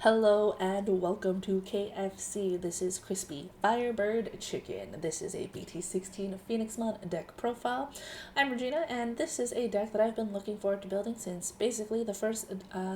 Hello and welcome to KFC. This is Crispy Firebird Chicken. This is a BT-16 Phoenixmon deck profile. I'm Regina, and this is a deck that I've been looking forward to building since basically the first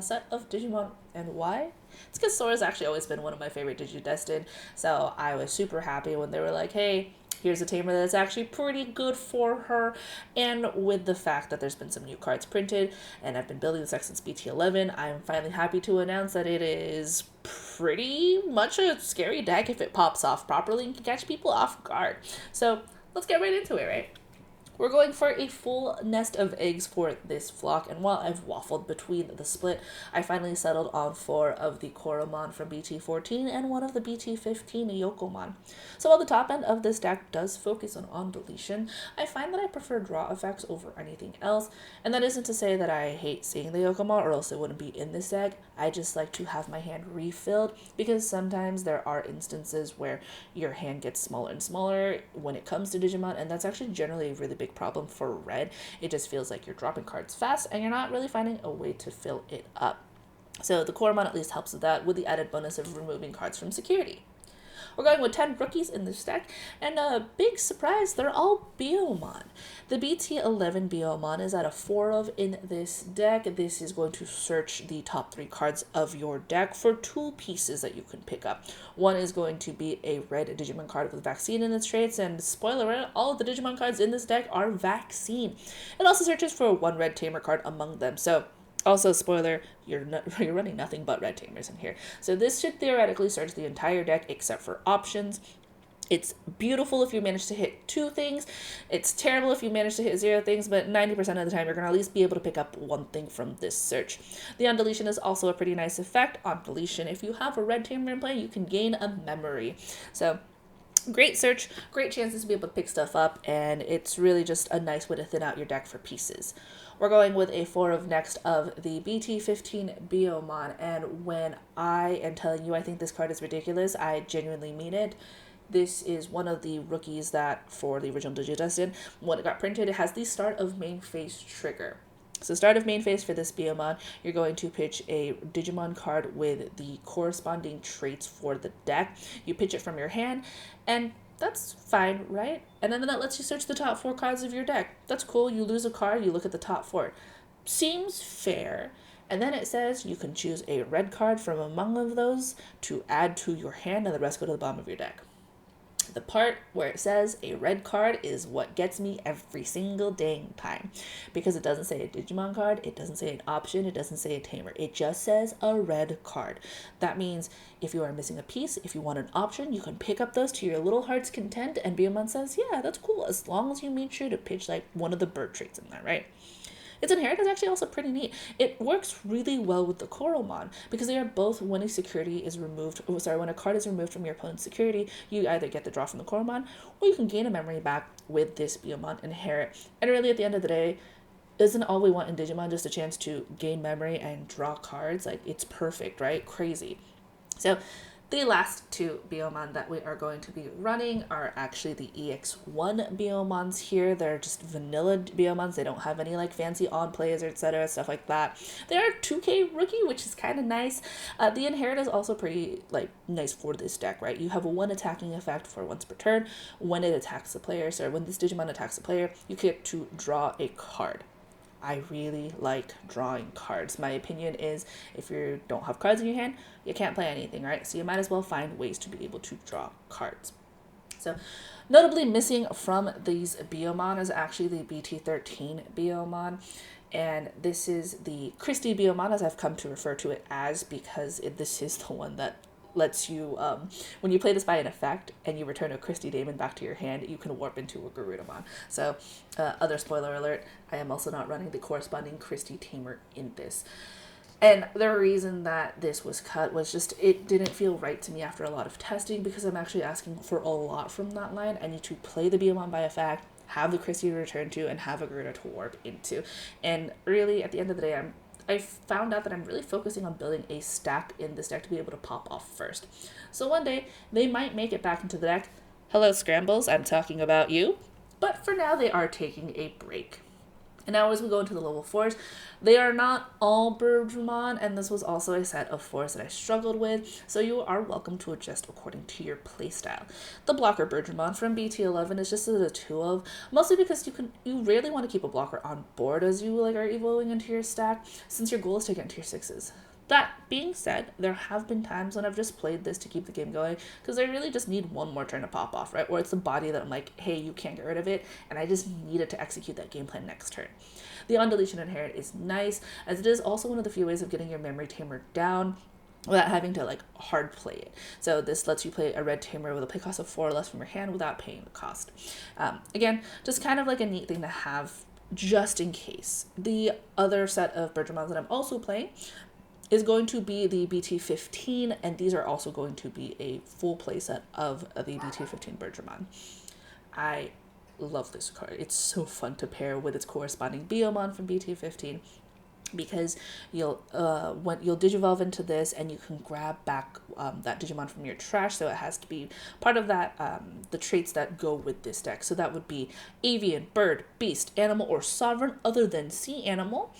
set of Digimon. And why? It's because Sora's actually always been one of my favorite Digidestined, so I was super happy when they were like, hey, here's a tamer that's actually pretty good for her. And with the fact that there's been some new cards printed, and I've been building this deck since BT11, I'm finally happy to announce that it is pretty much a scary deck if it pops off properly and can catch people off guard. So let's get right into it, right? We're going for a full nest of eggs for this flock, and while I've waffled between the split, I finally settled on 4 of the Koromon from BT14 and 1 of the BT15 Yokomon. So while the top end of this deck does focus on deletion, I find that I prefer draw effects over anything else, and that isn't to say that I hate seeing the Yokomon or else it wouldn't be in this deck. I just like to have my hand refilled because sometimes there are instances where your hand gets smaller and smaller when it comes to Digimon, and that's actually generally a really big problem for red. It just feels like you're dropping cards fast and you're not really finding a way to fill it up. So the Koromon at least helps with that, with the added bonus of removing cards from security. We're going with 10 rookies in this deck, and a big surprise, they're all Biyomon. The BT11 Biyomon is at a 4 of in this deck. This is going to search the top 3 cards of your deck for 2 pieces that you can pick up. One is going to be a red Digimon card with vaccine in its traits, and spoiler alert, all of the Digimon cards in this deck are vaccine. It also searches for 1 red tamer card among them, so also, spoiler, you're running nothing but red tamers in here. So this should theoretically search the entire deck except for options. It's beautiful if you manage to hit 2 things. It's terrible if you manage to hit 0 things, but 90% of the time you're going to at least be able to pick up 1 thing from this search. The on deletion is also a pretty nice effect. On deletion, if you have a red tamer in play, you can gain a memory. So great search, great chances to be able to pick stuff up, and it's really just a nice way to thin out your deck for pieces. We're going with a 4 of next of the BT15 Biyomon, and when I am telling you I think this card is ridiculous, I genuinely mean it. This is one of the rookies that, for the original Digidestined, when it got printed, it has the start of main phase trigger. So start of main phase for this Biyomon, you're going to pitch a Digimon card with the corresponding traits for the deck. You pitch it from your hand, and that's fine, right? And then that lets you search the top 4 cards of your deck. That's cool. You lose a card, you look at the top 4. Seems fair. And then it says you can choose a red card from among of those to add to your hand, and the rest go to the bottom of your deck. The part where it says a red card is what gets me every single dang time, because it doesn't say a Digimon card, it doesn't say an option, it doesn't say a tamer, it just says a red card. That means if you are missing a piece, if you want an option, you can pick up those to your little heart's content, and Biyomon says, yeah, that's cool, as long as you make sure to pitch like one of the bird traits in there, right? Its inherit is actually also pretty neat. It works really well with the Koromon because they are both, when a security is removed, when a card is removed from your opponent's security, you either get the draw from the Koromon or you can gain a memory back with this Biyomon inherit. And really at the end of the day, isn't all we want in Digimon just a chance to gain memory and draw cards? Like, it's perfect, right? Crazy. So the last 2 Biyomon that we are going to be running are actually the EX1 Biyomons here. They're just vanilla Biyomons. They don't have any like fancy on plays or etc. stuff like that. They are 2K rookie, which is kind of nice. The inherit is also pretty like nice for this deck, right? You have a 1 attacking effect for once per turn. When it attacks the player, so when this Digimon attacks the player, you get to draw a card. I really like drawing cards. My opinion is if you don't have cards in your hand, you can't play anything, right? So you might as well find ways to be able to draw cards. So notably missing from these Biyomon is actually the BT13 Biyomon. And this is the Krispy Biyomon, as I've come to refer to it as, because this is the one that lets you, when you play this by an effect and you return a Krispy Daemon back to your hand, you can warp into a Garudamon. So, other spoiler alert, I am also not running the corresponding Krispy Tamer in this. And the reason that this was cut was just, it didn't feel right to me after a lot of testing, because I'm actually asking for a lot from that line. I need to play the Biyomon by effect, have the Krispy to return to, and have a Garuda to warp into. And really, at the end of the day, I found out that I'm really focusing on building a stack in this deck to be able to pop off first. So one day, they might make it back into the deck. Hello, Scrambles, I'm talking about you. But for now, they are taking a break. And now as we go into the level 4s, they are not all Birdramon, and this was also a set of 4s that I struggled with, so you are welcome to adjust according to your playstyle. The blocker Birdramon from BT11 is just a 2 of, mostly because you rarely want to keep a blocker on board as you are evolving into your stack, since your goal is to get into your 6s. That being said, there have been times when I've just played this to keep the game going because I really just need one more turn to pop off, right? Or it's the body that I'm like, hey, you can't get rid of it, and I just need it to execute that game plan next turn. The on-deletion inherit is nice, as it is also one of the few ways of getting your memory tamer down without having to hard play it. So this lets you play a red tamer with a play cost of 4 or less from your hand without paying the cost. Again, just kind of a neat thing to have just in case. The other set of Birdramons that I'm also playing is going to be the BT15, and these are also going to be a full playset of the BT15 Birdramon. I love this card. It's so fun to pair with its corresponding Biyomon from BT15 because you'll digivolve into this and you can grab back that Digimon from your trash, so it has to be part of that the traits that go with this deck. So that would be avian, bird, beast, animal, or sovereign other than sea animal.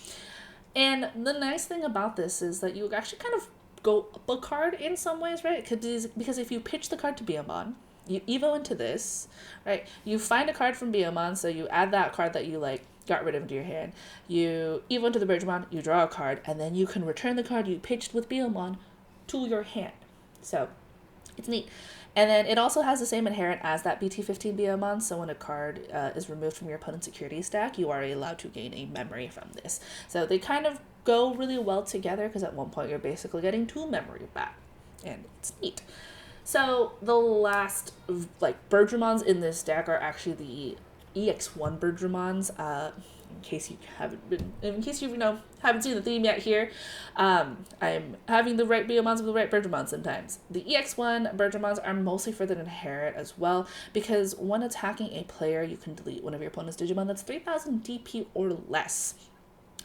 And the nice thing about this is that you actually kind of go up a card in some ways, right? Because if you pitch the card to Biyomon, you evo into this, right? You find a card from Biyomon, so you add that card that you got rid of into your hand. You evo into the Birdramon, you draw a card, and then you can return the card you pitched with Biyomon to your hand. So it's neat. And then it also has the same inherent as that BT15 Biyomon, so when a card is removed from your opponent's security stack, you are allowed to gain a memory from this. So they kind of go really well together, because at one point you're basically getting 2 memory back, and it's neat. So the last Birdramons in this deck are actually the EX1 Birdramons. In case you haven't seen the theme yet here, I'm having the right Biyomons with the right Birdramon sometimes. The EX1 Birdramons are mostly for the inherit as well, because when attacking a player, you can delete one of your opponent's Digimon that's 3000 DP or less.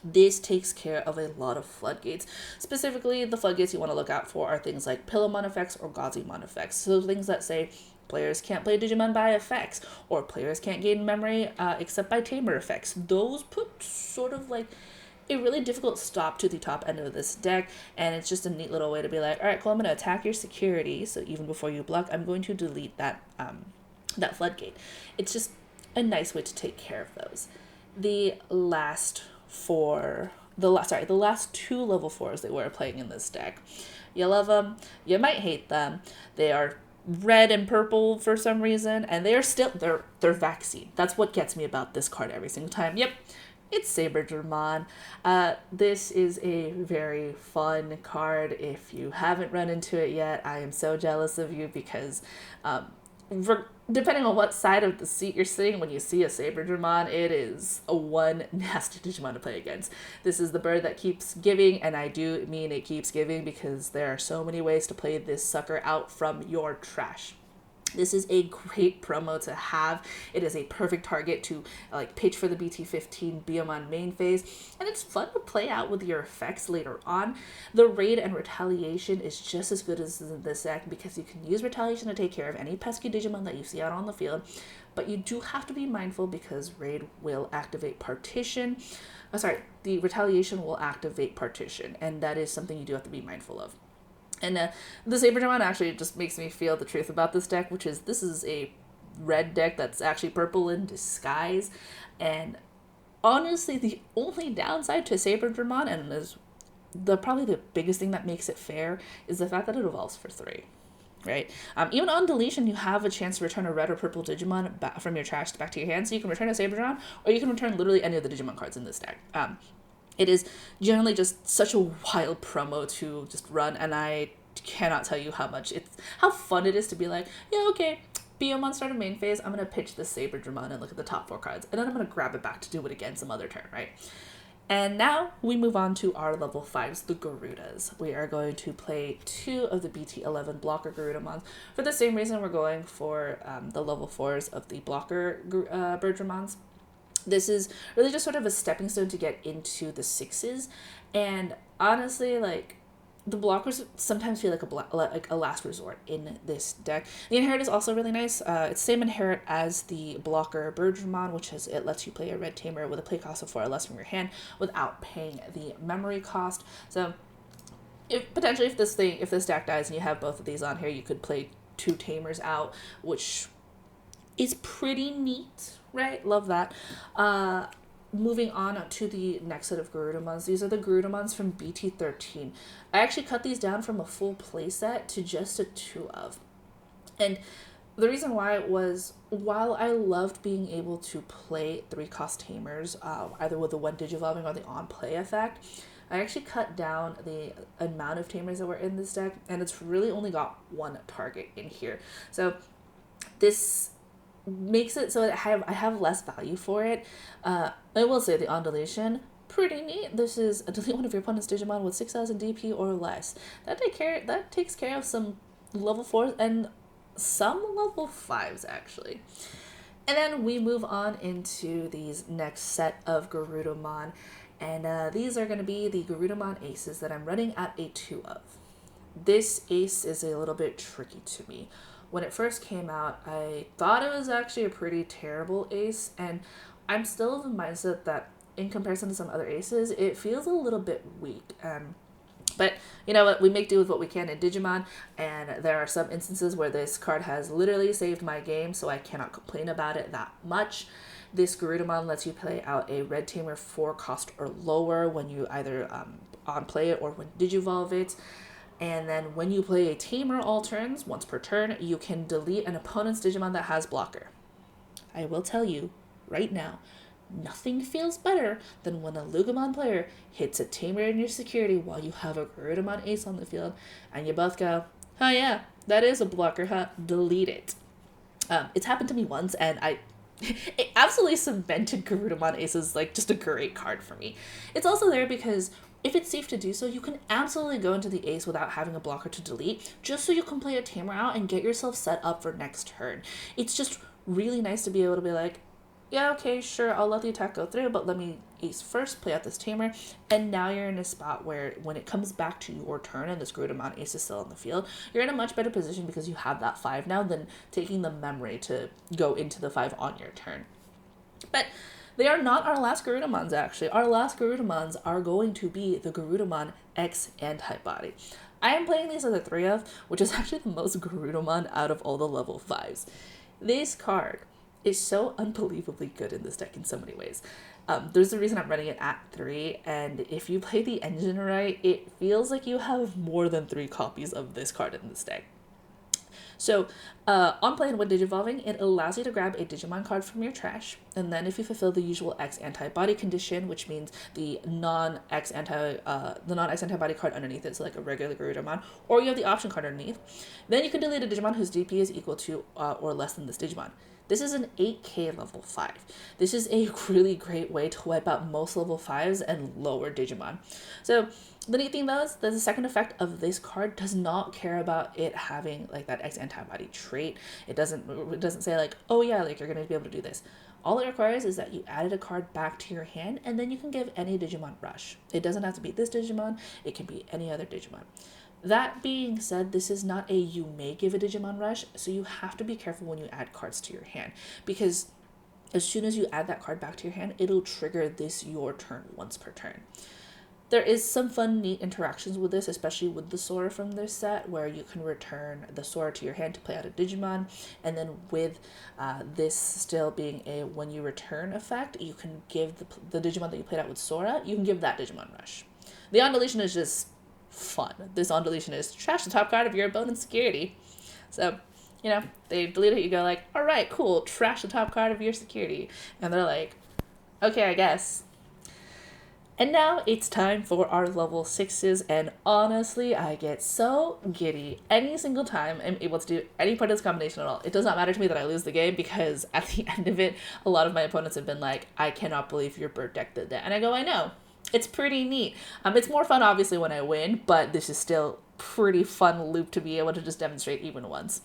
This takes care of a lot of floodgates. Specifically, the floodgates you want to look out for are things like Pillowmon effects or Gazimon effects. So things that say players can't play Digimon by effects, or players can't gain memory except by tamer effects. Those put sort of a really difficult stop to the top end of this deck, and it's just a neat little way to be like, all right, cool, I'm going to attack your security, so even before you block, I'm going to delete that floodgate. It's just a nice way to take care of those. The last 2 level 4s that we're playing in this deck. You love them, you might hate them. They are red and purple for some reason, and they're vaccine. That's what gets me about this card every single time. Yep, it's Saberdramon. This is a very fun card. If you haven't run into it yet, I am so jealous of you, because depending on what side of the seat you're sitting when you see a Saberdramon, it is a one nasty Digimon to play against. This is the bird that keeps giving, and I do mean it keeps giving, because there are so many ways to play this sucker out from your trash. This is a great promo to have. It is a perfect target to pitch for the BT15 Biyomon main phase, and it's fun to play out with your effects later on. The raid and retaliation is just as good as in this deck, because you can use retaliation to take care of any pesky Digimon that you see out on the field, but you do have to be mindful, because raid will activate partition. The retaliation will activate partition, and that is something you do have to be mindful of. And the Saberdramon actually just makes me feel the truth about this deck, which is this is a red deck that's actually purple in disguise. And honestly, the only downside to Saberdramon, and is probably the biggest thing that makes it fair, is the fact that it evolves for 3. Right? Even on deletion, you have a chance to return a red or purple Digimon back from your trash back to your hand. So you can return a Saberdramon, or you can return literally any of the Digimon cards in this deck. It is generally just such a wild promo to just run, and I cannot tell you how fun it is to be like, yeah, okay, Biyomon started main phase, I'm going to pitch this Saberdramon and look at the top 4 cards, and then I'm going to grab it back to do it again some other turn, right? And now we move on to our level 5s, the Garudas. We are going to play 2 of the BT11 blocker Garudamons. For the same reason we're going for the level 4s of the blocker Birdramons. This is really just sort of a stepping stone to get into the 6s. And honestly, the blockers sometimes feel like like a last resort in this deck. The inherit is also really nice. It's same inherit as the blocker Birdramon, which is it lets you play a red tamer with a play cost of 4 or less from your hand without paying the memory cost. So if potentially if this deck dies and you have both of these on here, you could play 2 tamers out, which is pretty neat, right? Love that. Moving on to the next set of Garudamons. These are the Garudamons from BT13. I actually cut these down from a full playset to just a 2 of. And the reason why was, while I loved being able to play 3-cost tamers, either with the 1 Digivolving or the on-play effect, I actually cut down the amount of tamers that were in this deck, and it's really only got 1 target in here. So this makes it so I have less value for it. I will say the undulation, pretty neat. This is a delete one of your opponent's Digimon with 6,000 DP or less. That takes care of some level 4s and some level 5s actually. And then we move on into these next set of Garudamon, and these are going to be the Garudamon Aces that I'm running at a 2 of. This ace is a little bit tricky to me. When it first came out, I thought it was actually a pretty terrible ace, and I'm still of the mindset that in comparison to some other aces, it feels a little bit weak. But you know what, we make do with what we can in Digimon, and there are some instances where this card has literally saved my game, so I cannot complain about it that much. This Garudamon lets you play out a red tamer 4 cost or lower when you either on play it or when Digivolve it. And then when you play a tamer all turns, once per turn, you can delete an opponent's Digimon that has blocker. I will tell you right now, nothing feels better than when a Lugumon player hits a tamer in your security while you have a Garudamon Ace on the field, and you both go, oh yeah, that is a blocker, huh? Delete it. It's happened to me once, and it absolutely cemented Garudamon Ace as like just a great card for me. It's also there because if it's safe to do so, you can absolutely go into the ace without having a blocker to delete, just so you can play a tamer out and get yourself set up for next turn. It's just really nice to be able to be like, yeah, okay, sure, I'll let the attack go through, but let me ace first, play out this tamer, and now you're in a spot where when it comes back to your turn and this Garudamon Ace is still on the field, you're in a much better position because you have that 5 now than taking the memory to go into the 5 on your turn. But they are not our last Garudamons, actually. Our last Garudamons are going to be the Garudamon X Antibody. I am playing these as a 3 of, which is actually the most Garudamon out of all the level 5s. This card is so unbelievably good in this deck in so many ways. There's a reason I'm running it at 3, and if you play the engine right, it feels like you have more than 3 copies of this card in this deck. So, on play and when Digivolving, it allows you to grab a Digimon card from your trash, and then if you fulfill the usual X antibody condition, which means the non-X antibody card underneath it, so like a regular Garudamon, or you have the option card underneath, then you can delete a Digimon whose DP is equal to or less than this Digimon. This is an 8k level 5. This is a really great way to wipe out most level 5s and lower Digimon. So the neat thing though is that the second effect of this card does not care about it having like that X antibody trait. It doesn't say like, oh yeah, like you're going to be able to do this. All it requires is that you added a card back to your hand, and then you can give any Digimon Rush. It doesn't have to be this Digimon, it can be any other Digimon. That being said, this is not a you may give a Digimon Rush, so you have to be careful when you add cards to your hand, because as soon as you add that card back to your hand, it'll trigger this your turn once per turn. There is some fun, neat interactions with this, especially with the Sora from this set, where you can return the Sora to your hand to play out a Digimon, and then with this still being a when you return effect, you can give the Digimon that you played out with Sora, you can give that Digimon Rush. The undeletion is just fun. This undeletion is trash the top card of your opponent's security. So, you know, they delete it, you go like, alright, cool, trash the top card of your security. And they're like, okay, I guess. And now it's time for our level 6s, and honestly, I get so giddy any single time I'm able to do any part of this combination at all. It does not matter to me that I lose the game, because at the end of it, a lot of my opponents have been like, I cannot believe your bird deck did that. And I go, I know. It's pretty neat. It's more fun, obviously, when I win, but this is still pretty fun loop to be able to just demonstrate even once.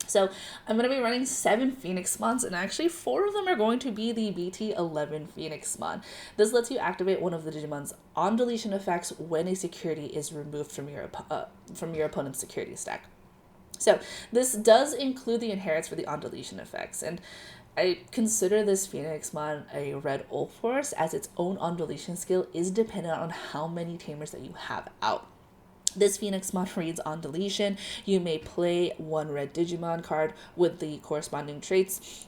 So I'm going to be running 7 Phoenixmons, and actually 4 of them are going to be the BT11 Phoenixmon. This lets you activate one of the Digimon's on deletion effects when a security is removed from your opponent's security stack. So this does include the inherits for the on deletion effects, and I consider this Phoenixmon a red ult force, as its own on deletion skill is dependent on how many tamers that you have out. This Phoenixmon reads on deletion. You may play 1 red Digimon card with the corresponding traits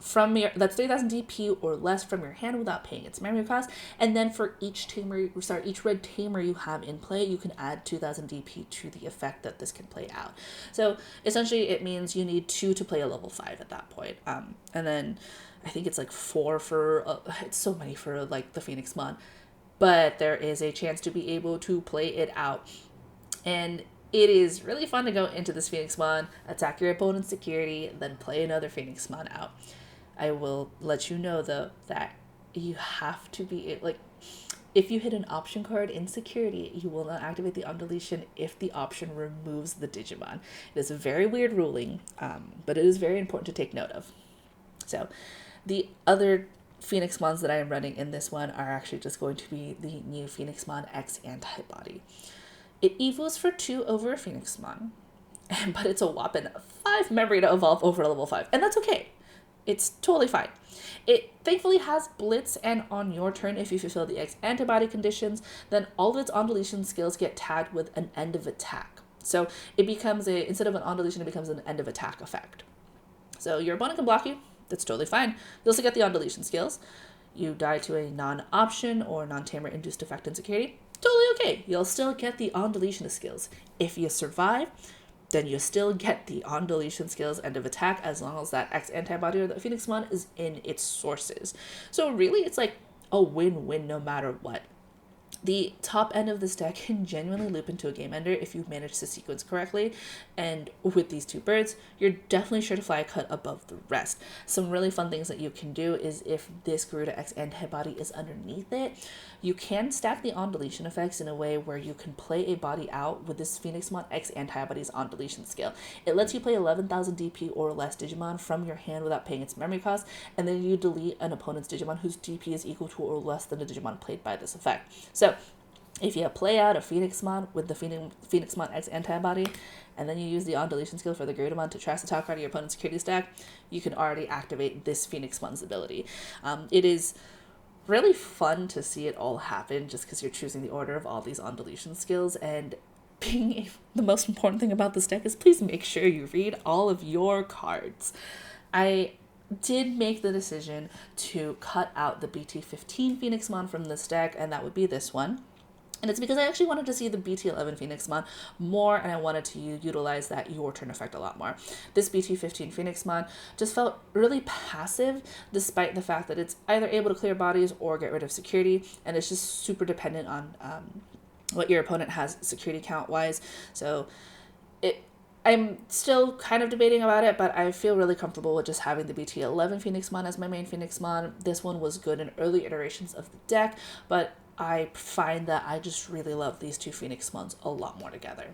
from your that's 3000 DP or less from your hand without paying its memory cost. And then for each red tamer you have in play, you can add 2000 DP to the effect that this can play out. So essentially, it means you need 2 to play a level 5 at that point. And then I think it's like 4 for it's so many for like the Phoenixmon. But there is a chance to be able to play it out. And it is really fun to go into this Phoenixmon, attack your opponent's security, then play another Phoenixmon out. I will let you know, though, that you have to be, like, if you hit an option card in security, you will not activate the on deletion if the option removes the Digimon. It is a very weird ruling, but it is very important to take note of. So the other Phoenixmons that I am running in this one are actually just going to be the new Phoenixmon X Antibody. It evos for 2 over a Phoenixmon, but it's a whopping 5 memory to evolve over level 5, and that's okay. It's totally fine. It thankfully has Blitz, and on your turn, if you fulfill the X Antibody conditions, then all of its on deletion skills get tagged with an end of attack. So it becomes instead of an on deletion, it becomes an end of attack effect. So your opponent can block you. That's totally fine. You also get the on deletion skills. You die to a non-option or non-tamer induced effect in security. Totally okay. You'll still get the on deletion skills. If you survive, then you still get the on deletion skills end of attack, as long as that X Antibody or the Phoenixmon is in its sources. So really, it's like a win-win no matter what. The top end of this deck can genuinely loop into a game ender if you manage to sequence correctly, and with these 2 birds, you're definitely sure to fly a cut above the rest. Some really fun things that you can do is, if this Garuda X Antibody is underneath it, you can stack the on deletion effects in a way where you can play a body out with this Phoenixmon X Antibody's on deletion skill. It lets you play 11,000 DP or less Digimon from your hand without paying its memory cost, and then you delete an opponent's Digimon whose DP is equal to or less than the Digimon played by this effect. So if you play out a Phoenixmon with the Phoenixmon X Antibody, and then you use the on deletion skill for the Garudamon to trash the top card of your opponent's security stack, you can already activate this Phoenixmon's ability. It is really fun to see it all happen, just because you're choosing the order of all these on deletion skills. And the most important thing about this deck is, please make sure you read all of your cards. I did make the decision to cut out the BT15 Phoenixmon from this deck, and that would be this one. And it's because I actually wanted to see the BT11 Phoenixmon more, and I wanted to utilize that your turn effect a lot more. This BT15 Phoenixmon just felt really passive, despite the fact that it's either able to clear bodies or get rid of security, and it's just super dependent on what your opponent has security count-wise. So I'm still kind of debating about it, but I feel really comfortable with just having the BT11 Phoenixmon as my main Phoenixmon. This one was good in early iterations of the deck, but I find that I just really love these 2 Phoenixmons a lot more together.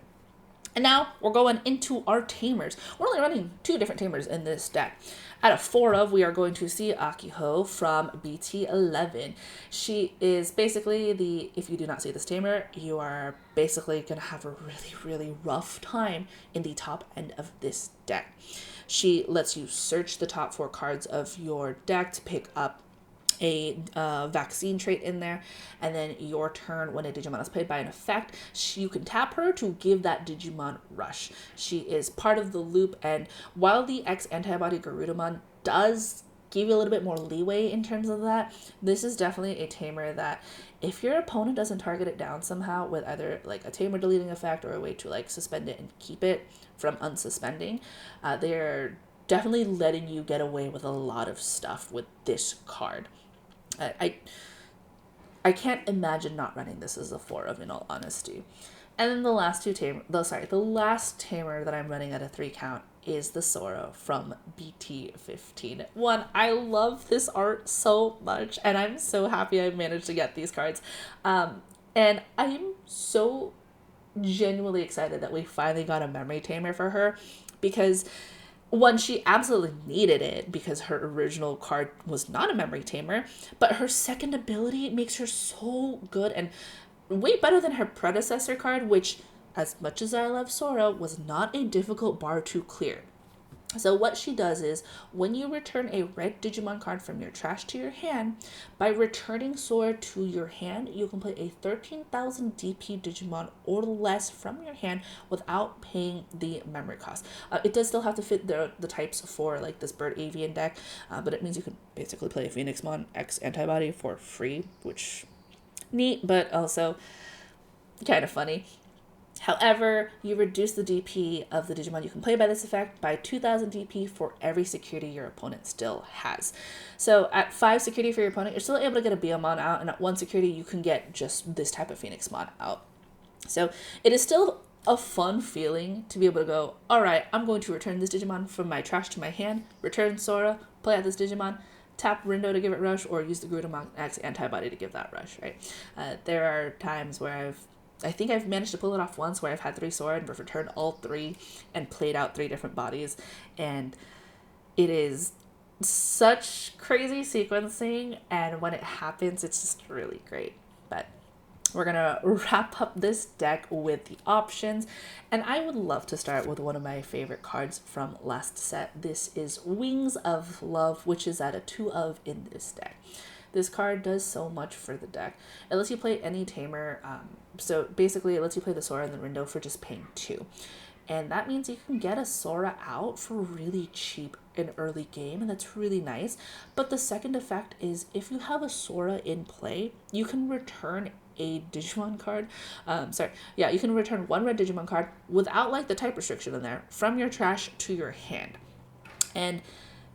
And now we're going into our tamers. We're only running 2 different tamers in this deck. Out of 4 of, we are going to see Akiho from BT11. She is basically if you do not see this tamer, you are basically going to have a really, really rough time in the top end of this deck. She lets you search the top 4 cards of your deck to pick up a vaccine trait in there, and then your turn, when a Digimon is played by an effect, you can tap her to give that Digimon rush. She is part of the loop, and while the X Antibody Garudamon does give you a little bit more leeway in terms of that, this is definitely a tamer that, if your opponent doesn't target it down somehow with either like a tamer deleting effect or a way to like suspend it and keep it from unsuspending, they're definitely letting you get away with a lot of stuff with this card. I can't imagine not running this as a 4 of, in all honesty. And then the last tamer that I'm running at a 3 count is the Sora from BT15. I love this art so much, and I'm so happy I managed to get these cards. And I'm so genuinely excited that we finally got a memory tamer for her, because one, she absolutely needed it because her original card was not a memory tamer, but her second ability makes her so good and way better than her predecessor card, which, as much as I love Sora, was not a difficult bar to clear. So what she does is, when you return a red Digimon card from your trash to your hand, by returning Sora to your hand, you can play a 13,000 DP Digimon or less from your hand without paying the memory cost. It does still have to fit the types for like this Bird Avian deck, but it means you could basically play a Phoenixmon X Antibody for free, which neat, but also kind of funny. However, you reduce the DP of the Digimon you can play by this effect by 2,000 DP for every security your opponent still has. So at 5 security for your opponent, you're still able to get a Biyomon out, and at 1 security, you can get just this type of Phoenixmon out. So it is still a fun feeling to be able to go, all right, I'm going to return this Digimon from my trash to my hand, return Sora, play out this Digimon, tap Rindou to give it rush, or use the Garudamon X Antibody to give that rush, right? There are times where I think I've managed to pull it off once, where I've had 3 Sora and returned all 3 and played out 3 different bodies. And it is such crazy sequencing, and when it happens, it's just really great. But we're going to wrap up this deck with the options, and I would love to start with one of my favorite cards from last set. This is Wings of Love, which is at a 2 of in this deck. This card does so much for the deck. It lets you play any tamer. So basically, it lets you play the Sora and the Rindou for just paying 2. And that means you can get a Sora out for really cheap in early game, and that's really nice. But the second effect is, if you have a Sora in play, you can return a Digimon card. You can return 1 red Digimon card without like the type restriction in there from your trash to your hand. And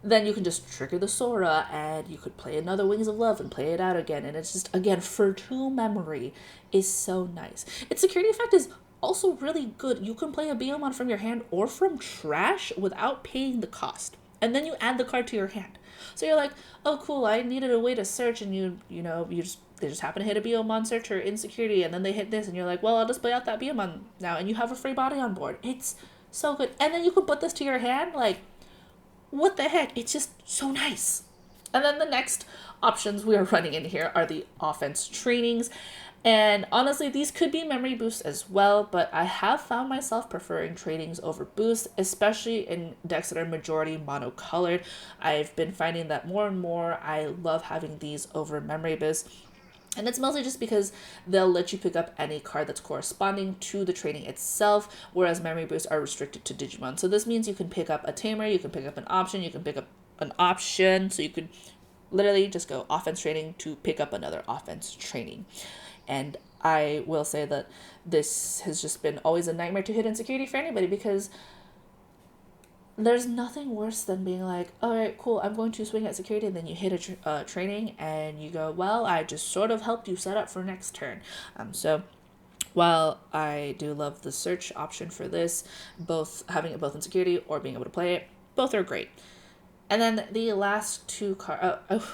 then you can just trigger the Sora, and you could play another Wings of Love and play it out again. And it's just, again, for 2 memory is so nice. Its security effect is also really good. You can play a Biyomon from your hand or from trash without paying the cost. And then you add the card to your hand. So you're like, oh, cool, I needed a way to search, and they just happen to hit a Biyomon searcher in security, and then they hit this, and you're like, well, I'll just play out that Biyomon now, and you have a free body on board. It's so good. And then you can put this to your hand, like, what the heck? It's just so nice. And then the next options we are running in here are the offense trainings. And honestly, these could be memory boosts as well, but I have found myself preferring trainings over boosts, especially in decks that are majority monocolored. I've been finding that more and more I love having these over memory boosts. And it's mostly just because they'll let you pick up any card that's corresponding to the training itself, whereas memory boosts are restricted to Digimon. So this means you can pick up a tamer, you can pick up an option, you can pick up an option. So you could literally just go offense training to pick up another offense training. And I will say that this has just been always a nightmare to hit in security for anybody, because there's nothing worse than being like, all right, cool, I'm going to swing at security, and then you hit a training and you go, well, I just sort of helped you set up for next turn. So while I do love the search option for this, both having it both in security or being able to play it, both are great. And then the last 2 cards,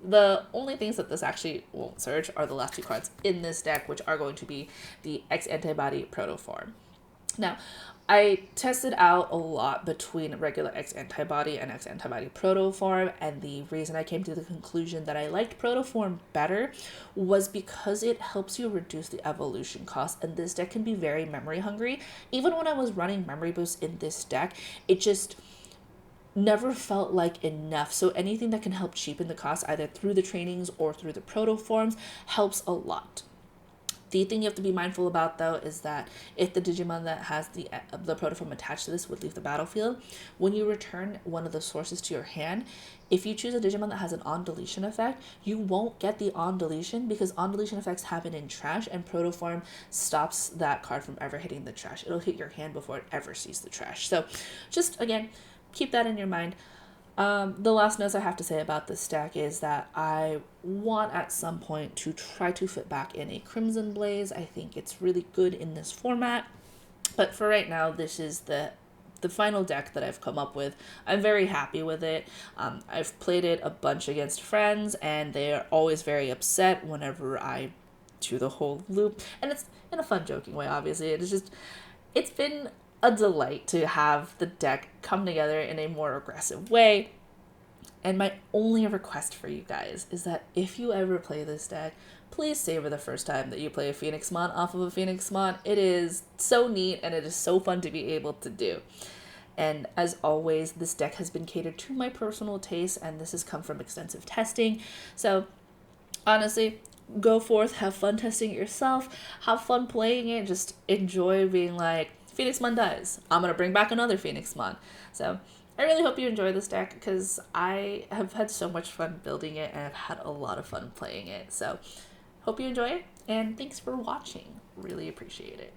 the only things that this actually won't search are the last 2 cards in this deck, which are going to be the X Antibody Protoform. Now, I tested out a lot between regular X Antibody and X Antibody Protoform, and the reason I came to the conclusion that I liked Protoform better was because it helps you reduce the evolution cost, and this deck can be very memory hungry. Even when I was running memory boosts in this deck, it just never felt like enough. So anything that can help cheapen the cost, either through the trainings or through the Protoforms, helps a lot. The thing you have to be mindful about, though, is that if the Digimon that has the Protoform attached to this would leave the battlefield, when you return one of the sources to your hand, if you choose a Digimon that has an on-deletion effect, you won't get the on-deletion, because on-deletion effects happen in trash, and Protoform stops that card from ever hitting the trash. It'll hit your hand before it ever sees the trash. So just, again, keep that in your mind. The last notes I have to say about this deck is that I want at some point to try to fit back in a Crimson Blaze. I think it's really good in this format. But for right now, this is the final deck that I've come up with. I'm very happy with it. I've played it a bunch against friends, and they are always very upset whenever I to the whole loop. And it's in a fun, joking way, obviously. It's been a delight to have the deck come together in a more aggressive way. And my only request for you guys is that if you ever play this deck, please savor the first time that you play a Phoenixmon off of a Phoenixmon. It is so neat and it is so fun to be able to do. And as always, this deck has been catered to my personal taste, and this has come from extensive testing. So honestly, go forth, have fun testing it yourself, have fun playing it, just enjoy being like, Phoenixmon dies, I'm going to bring back another Phoenixmon. So I really hope you enjoy this deck because I have had so much fun building it and I've had a lot of fun playing it. So hope you enjoy it, and thanks for watching. Really appreciate it.